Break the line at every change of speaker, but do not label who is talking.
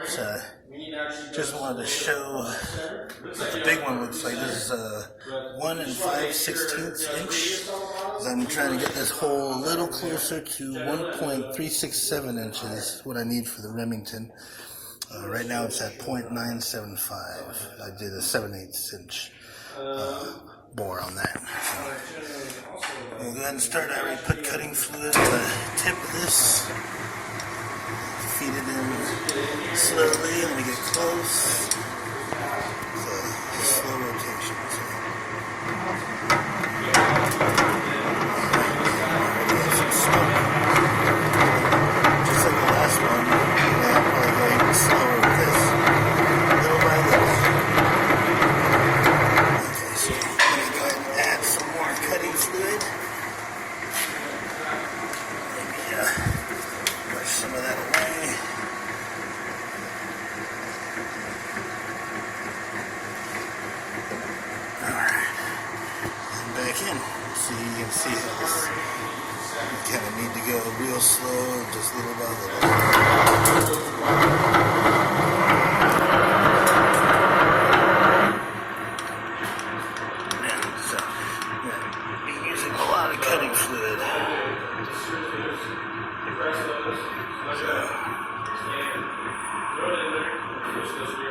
So just wanted to show what the big one looks like. This is 1 5/16 inch. I'm trying to get this hole a little closer to 1.367 inches, what I need for the Remington. Right now it's at 0.975. I did a 7/8 inch bore on that. So we'll go ahead and start. I already put cutting fluid on the tip of this. Feed it in slowly when we get close. So slow rotation. Just like the last one, I'm probably going slower with this, little by little. Okay, so I'm going to go ahead and add some more cutting fluid. Maybe brush some of that away. Alright, and back in. So you can see how this, you kind of need to go real slow, just little by little. Yeah, so be using a lot of cutting fluid. So